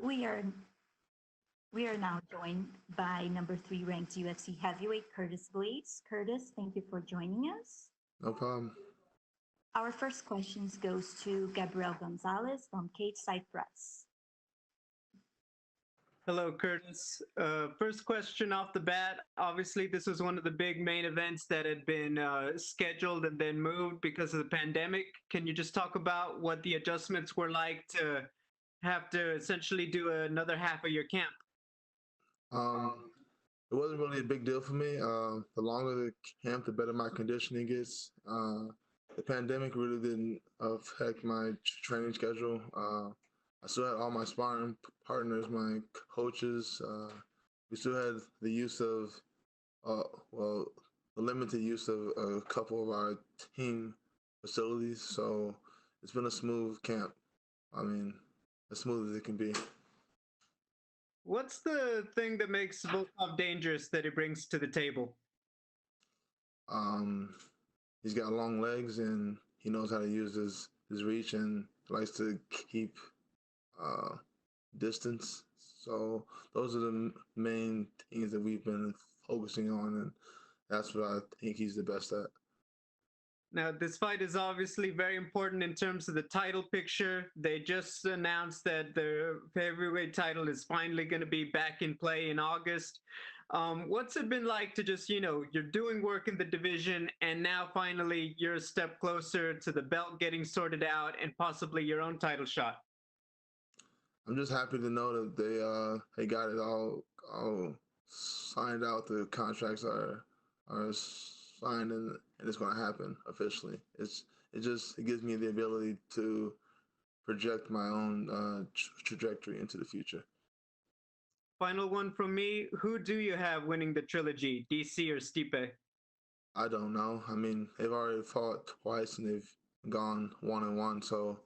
We are we are now joined by number three ranked UFC heavyweight Curtis Blaydes. Curtis, thank you for joining us. No problem. Our first questions goes to Gabriel Gonzalez from Cage Side Press. Hello, Curtis. First question off the bat. Obviously, this was one of the big main events that had been scheduled and then moved because of the pandemic. Can you just talk about what the adjustments were like to have to essentially do another half of your camp? It wasn't really a big deal for me. The longer the camp, the better my conditioning gets. The pandemic really didn't affect my training schedule. I still had all my sparring partners, my coaches. We still had the use of, well, the limited use of a couple of our team facilities. So it's been a smooth camp. I mean, as smooth as it can be. What's the thing that makes Volkov dangerous that he brings to the table? Um, he's got long legs and he knows how to use his reach and likes to keep distance. So those are the main things that we've been focusing on, and that's what I think he's the best at. Now, this fight is obviously very important in terms of the title picture. They just announced that the heavyweight title is finally going to be back in play in August. What's it been like to just, you're doing work in the division and now finally you're a step closer to the belt getting sorted out and possibly your own title shot? I'm just happy to know that they got it all signed out. The contracts are signed and it's going to happen officially. It gives me the ability to project my own trajectory into the future. Final one from me. Who do you have winning the trilogy, DC or Stipe? I don't know. I mean, they've already fought twice and they've gone 1-1. So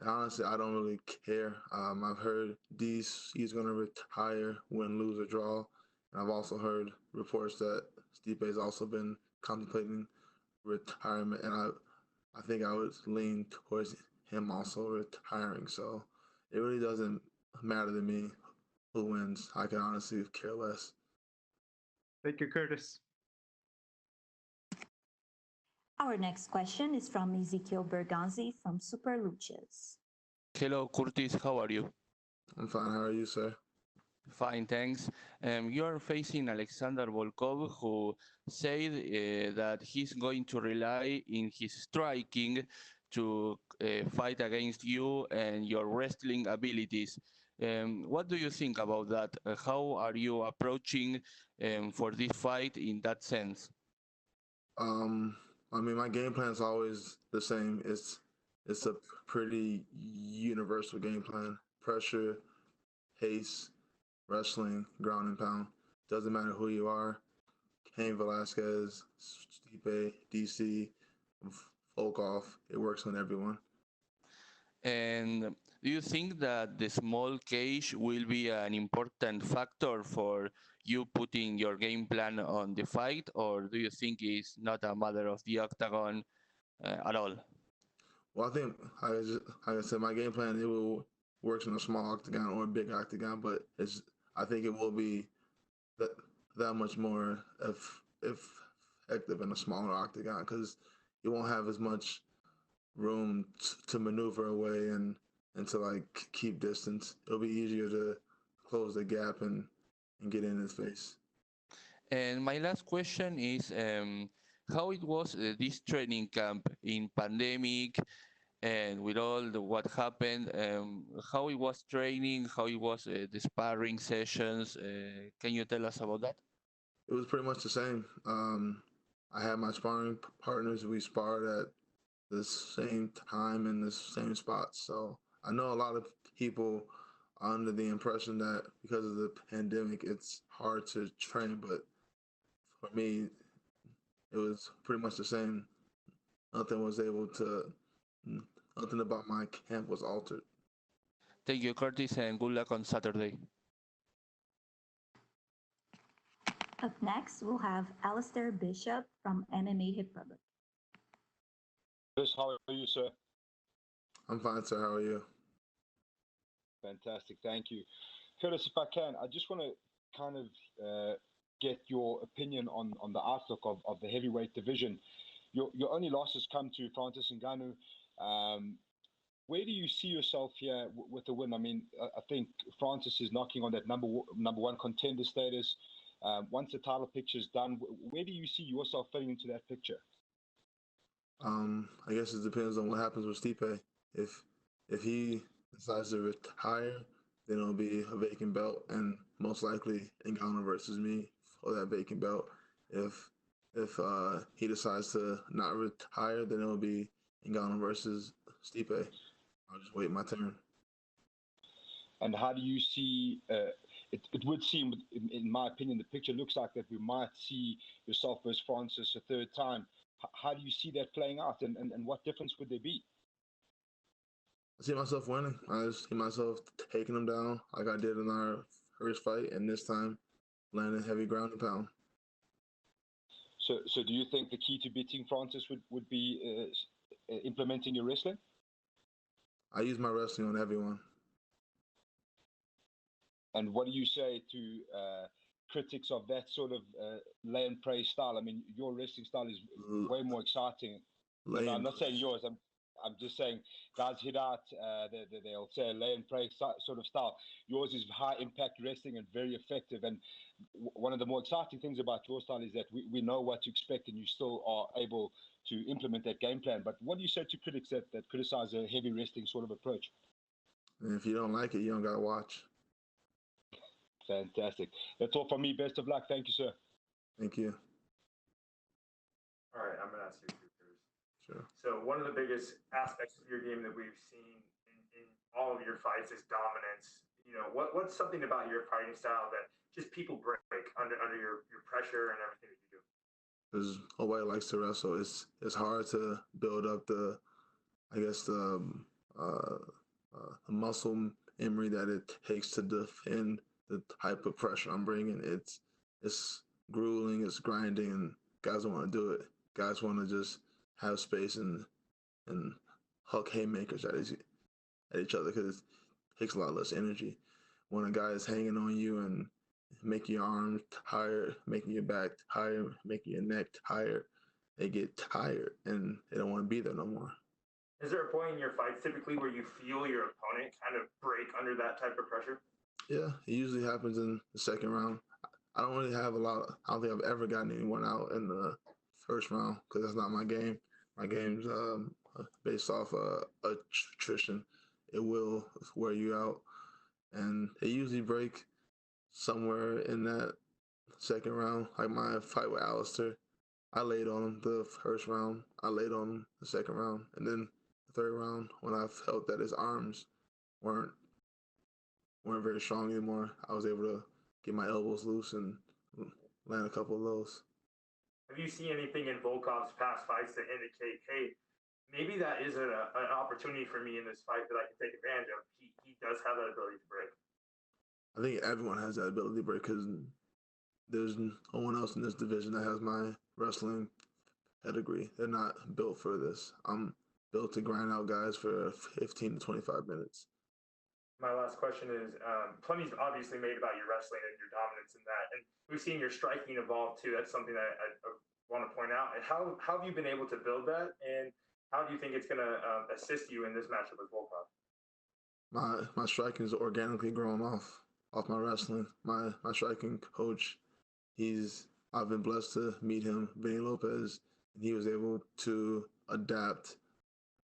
honestly, I don't really care. I've heard DC's going to retire, win, lose, or draw. And I've also heard reports that Stipe has also been contemplating retirement, and I think I would lean towards him also retiring. So it really doesn't matter to me who wins. I can honestly care less. Thank you, Curtis. Our next question is from Ezekiel Berganzi from Super Luchas. Hello, Curtis. How are you? I'm fine. How are you, sir? Fine, thanks. You are facing Alexander Volkov, who said that he's going to rely in his striking to fight against you and your wrestling abilities. What do you think about that? How are you approaching for this fight in that sense? I mean, my game plan is always the same. It's a pretty universal game plan. Pressure, pace, wrestling, ground and pound. Doesn't matter who you are. Cain Velasquez, Stipe, DC, Volkov. It works on everyone. And do you think that the small cage will be an important factor for you putting your game plan on the fight, or do you think it's not a matter of the octagon at all? Well, I think, like I said, my game plan, it will work in a small octagon or a big octagon, but I think it will be that much more effective in a smaller octagon because you won't have as much room to maneuver away and to like keep distance. It'll be easier to close the gap and get in his face. And my last question is how it was this training camp in pandemic and with all what happened, how it was training, how it was the sparring sessions. Can you tell us about that? It was pretty much the same. I had my sparring partners. We sparred at the same time in the same spots. So I know a lot of people are under the impression that because of the pandemic, it's hard to train. But for me, it was pretty much the same. Nothing was able to, nothing about my camp was altered. Thank you, Curtis, and good luck on Saturday. Up next, we'll have Alistair Bishop from MMA Republic. Chris, how are you, sir? I'm fine, sir. How are you? Fantastic. Thank you. Curtis, if I can, I just want to kind of get your opinion on the outlook of the heavyweight division. Your only losses come to Francis Ngannou. Where do you see yourself here with the win? I mean, I think Francis is knocking on that number one contender status. Once the title picture is done, where do you see yourself fitting into that picture? I guess it depends on what happens with Stipe. If he decides to retire, then it'll be a vacant belt, and most likely Ngannou versus me for that vacant belt. If he decides to not retire, then it'll be Ngannou versus Stipe. I'll just wait my turn. And how do you see? It would seem, in my opinion, the picture looks like that we might see yourself versus Francis a third time. How do you see that playing out, and what difference would there be? I see myself winning. I just see myself taking him down like I did in our first fight, and this time landing heavy ground and pound. So do you think the key to beating Francis would be implementing your wrestling? I use my wrestling on everyone. And what do you say to critics of that sort of lay and pray style? I mean, your wrestling style is way more exciting. No, I'm not saying yours. I'm just saying guys hit out. They'll say lay and pray sort of style. Yours is high impact wrestling and very effective. And one of the more exciting things about your style is that we know what to expect, and you still are able to implement that game plan. But what do you say to critics that criticize a heavy wrestling sort of approach? And if you don't like it, you don't gotta watch. Fantastic. That's all from me. Best of luck. Thank you, sir. Thank you. All right, I'm going to ask you two first. Sure. So one of the biggest aspects of your game that we've seen in all of your fights is dominance. You know, what's something about your fighting style that just people break under your pressure and everything that you do? Because nobody likes to wrestle. It's hard to build up the muscle memory that it takes to defend the type of pressure I'm bringing. It's grueling, it's grinding, and guys don't want to do it. Guys want to just have space and huck haymakers at each other because it takes a lot less energy. When a guy is hanging on you and making your arms tired, making your back tired, making your neck tired, they get tired and they don't want to be there no more. Is there a point in your fights typically where you feel your opponent kind of break under that type of pressure? Yeah, it usually happens in the second round. I don't really have I don't think I've ever gotten anyone out in the first round because that's not my game. My game's based off attrition. It will wear you out. And they usually break somewhere in that second round. Like my fight with Alistair, I laid on him the first round. I laid on him the second round. And then the third round, when I felt that his arms weren't very strong anymore, I was able to get my elbows loose and land a couple of those. Have you seen anything in Volkov's past fights that indicate, hey, maybe that is an opportunity for me in this fight that I can take advantage of? He does have that ability to break. I think everyone has that ability to break because there's no one else in this division that has my wrestling pedigree. They're not built for this. I'm built to grind out guys for 15 to 25 minutes. My last question is, plenty's obviously made about your wrestling and your dominance in that. And we've seen your striking evolve too. That's something that I want to point out. And how have you been able to build that? And how do you think it's going to assist you in this matchup with Volkov? My striking is organically growing off my wrestling. My striking coach, I've been blessed to meet him, Vinny Lopez, and he was able to adapt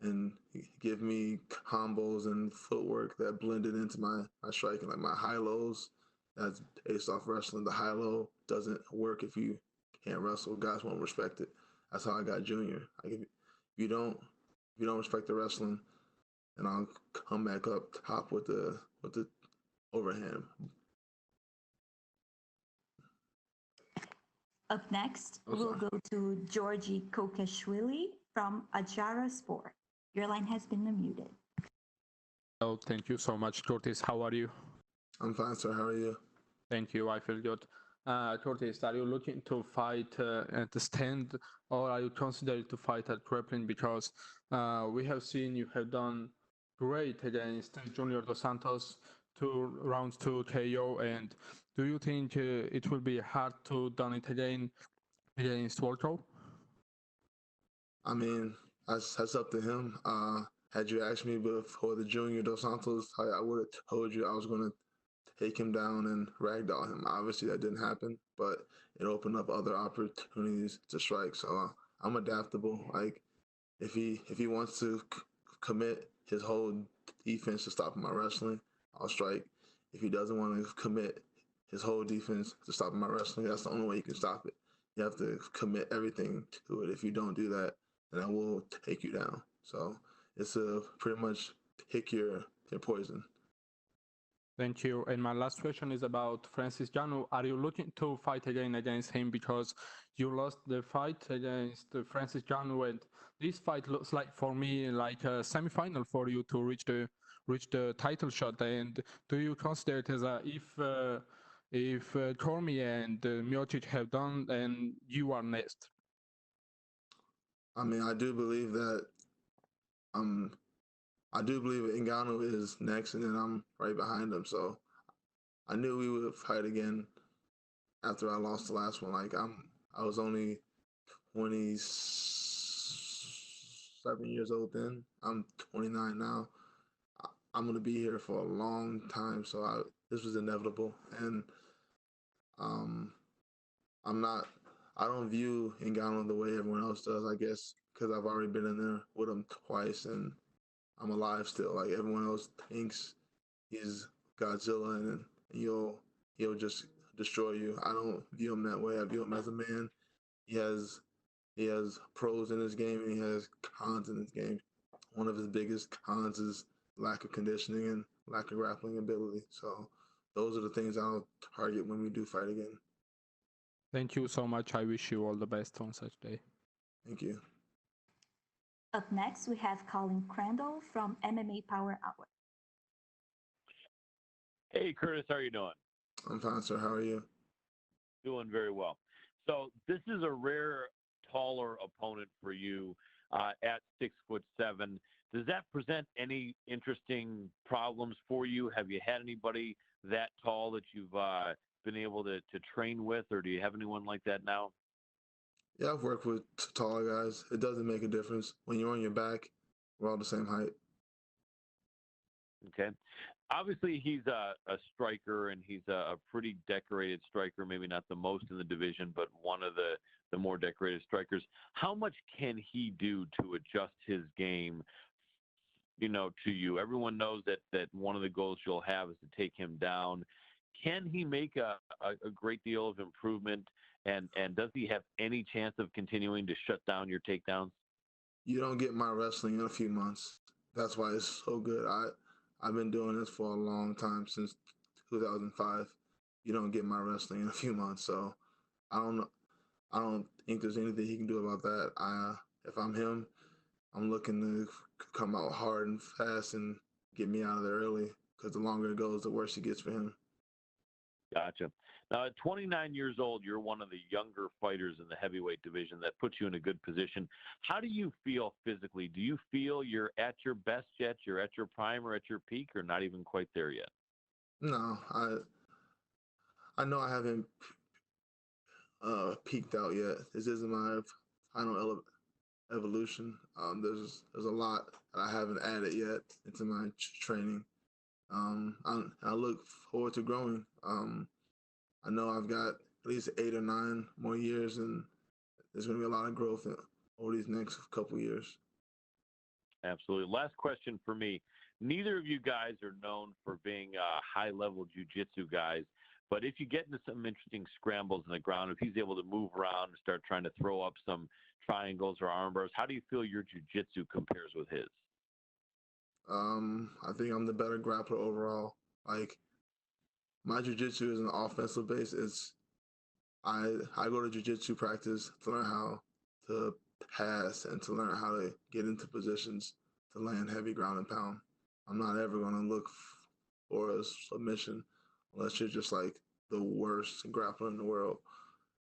and give me combos and footwork that blended into my striking, like my high-lows. That's based off wrestling. The high-low doesn't work if you can't wrestle. Guys won't respect it. That's how I got Junior. Like if you don't respect the wrestling, then I'll come back up top with the overhand. Up next, we'll go to Georgi Kokashvili from Ajara Sport. Your line has been unmuted. Oh, thank you so much, Curtis. How are you? I'm fine, sir. How are you? Thank you. I feel good. Curtis, are you looking to fight at the stand, or are you considering to fight at grappling? Because we have seen you have done great against Junior Dos Santos, 2 rounds to KO. And do you think it will be hard to done it again against Volkov? I mean, that's up to him. Had you asked me before the Junior Dos Santos, I would have told you I was going to take him down and ragdoll him. Obviously, that didn't happen, but it opened up other opportunities to strike. So I'm adaptable. Like if he wants to commit his whole defense to stopping my wrestling, I'll strike. If he doesn't want to commit his whole defense to stopping my wrestling, that's the only way you can stop it. You have to commit everything to it. If you don't do that, then I will take you down. So it's a pretty much pick your poison. Thank you. And my last question is about Francis Ngannou. Are you looking to fight again against him because you lost the fight against Francis Ngannou, and this fight looks like for me like a semi-final for you to reach the title shot? And do you consider it as a if Cormier and Miocic have done, and you are next? I mean, I do believe that I do believe Ngannou is next, and then I'm right behind him. So I knew we would fight again after I lost the last one. Like I was only 27 years old then. I'm 29 now. I'm gonna be here for a long time, so this was inevitable, and I'm not. I don't view Ngannou the way everyone else does. I guess because I've already been in there with him twice, and I'm alive still. Like everyone else thinks he's Godzilla, and he'll just destroy you. I don't view him that way. I view him as a man. He has pros in his game and he has cons in his game. One of his biggest cons is lack of conditioning and lack of grappling ability. So those are the things I'll target when we do fight again. Thank you so much. I wish you all the best on such day. Thank you. Up next, we have Colin Crandall from MMA Power Hour. Hey, Curtis, how are you doing? I'm fine, sir. How are you? Doing very well. So this is a rare, taller opponent for you at 6'7". Does that present any interesting problems for you? Have you had anybody that tall that you've been able to train with, or do you have anyone like that now? Yeah, I've worked with taller guys. It doesn't make a difference. When you're on your back, we're all the same height. Okay. Obviously, he's a striker, and he's a pretty decorated striker, maybe not the most in the division, but one of the more decorated strikers. How much can he do to adjust his game, to you? Everyone knows that one of the goals you'll have is to take him down. Can he make a great deal of improvement, and does he have any chance of continuing to shut down your takedowns? You don't get my wrestling in a few months. That's why it's so good. I've been doing this for a long time, since 2005. You don't get my wrestling in a few months. So I don't think there's anything he can do about that. If I'm him, I'm looking to come out hard and fast and get me out of there early, because the longer it goes, the worse it gets for him. Gotcha. Now, at 29 years old, you're one of the younger fighters in the heavyweight division. That puts you in a good position. How do you feel physically? Do you feel you're at your best yet? You're at your prime or at your peak, or not even quite there yet? No, I know I haven't peaked out yet. This isn't my final evolution. There's a lot that I haven't added yet into my training. I look forward to growing. I know I've got at least 8 or 9 more years, and there's going to be a lot of growth over these next couple years. Absolutely. Last question for me. Neither of you guys are known for being high-level jiu-jitsu guys, but if you get into some interesting scrambles in the ground, if he's able to move around and start trying to throw up some triangles or arm bars, how do you feel your jiu-jitsu compares with his? I think I'm the better grappler overall. Like, my jiu-jitsu is an offensive base. I go to jiu-jitsu practice to learn how to pass and to learn how to get into positions to land heavy ground and pound. I'm not ever going to look for a submission unless you're just like the worst grappler in the world.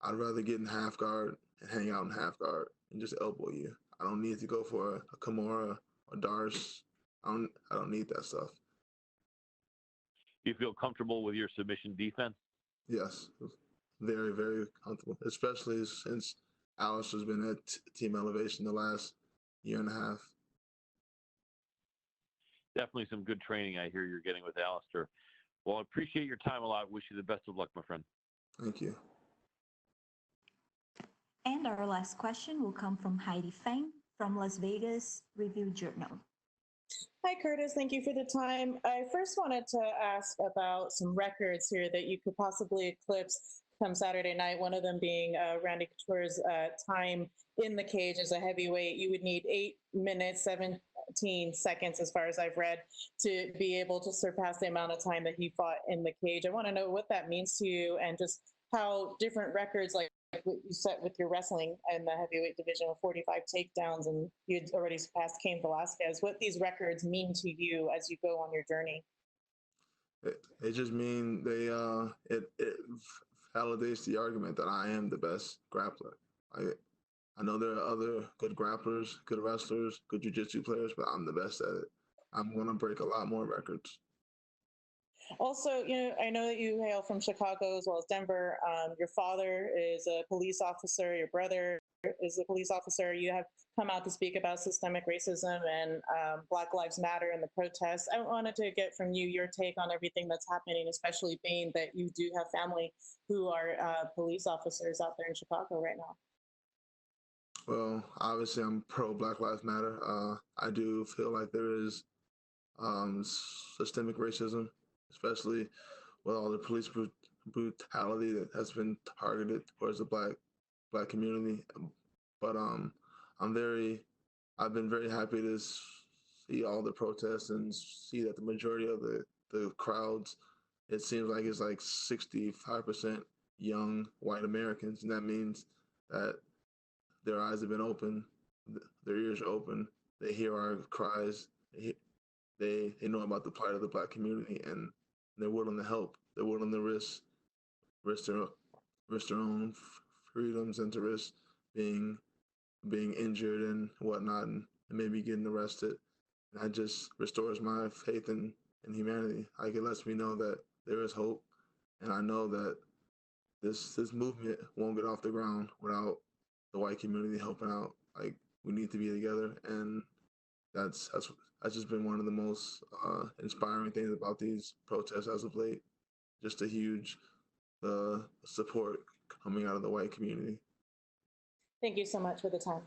I'd rather get in half guard and hang out in half guard and just elbow you. I don't need to go for a Kimura or Darce I don't need that stuff. Do you feel comfortable with your submission defense? Yes, very, very comfortable, especially since Alistair's been at Team Elevation the last year and a half. Definitely some good training I hear you're getting with Alistair. Well, I appreciate your time a lot. Wish you the best of luck, my friend. Thank you. And our last question will come from Heidi Fang from Las Vegas Review Journal. Hi, Curtis. Thank you for the time. I first wanted to ask about some records here that you could possibly eclipse come Saturday night, one of them being Randy Couture's time in the cage as a heavyweight. You would need 8 minutes, 17 seconds, as far as I've read, to be able to surpass the amount of time that he fought in the cage. I want to know what that means to you and just how different records, like what you set with your wrestling in the heavyweight division with 45 takedowns, and you'd already surpassed Cain Velasquez, what these records mean to you as you go on your journey. It just mean it validates the argument that I am the best grappler. I know there are other good grapplers, good wrestlers, good jiu-jitsu players, but I'm the best at it. I'm going to break a lot more records. Also, I know that you hail from Chicago as well as Denver. Your father is a police officer. Your brother is a police officer. You have come out to speak about systemic racism and Black Lives Matter and the protests. I wanted to get from you your take on everything that's happening, especially being that you do have family who are police officers out there in Chicago right now. Well, obviously, I'm pro Black Lives Matter. I do feel like there is systemic racism, especially with all the police brutality that has been targeted towards the black community. But I've been very happy to see all the protests and see that the majority of the crowds, it seems like it's like 65% young white Americans, and that means that their eyes have been open, their ears are open. They hear our cries. They know about the plight of the black community, and they're willing to help. They're willing to risk their own freedoms and to risk being injured and whatnot, and maybe getting arrested. And that just restores my faith in humanity. Like, it lets me know that there is hope, and I know that this movement won't get off the ground without the white community helping out. Like, we need to be together, and that's just been one of the most inspiring things about these protests as of late. Just a huge support coming out of the white community. Thank you so much for the time.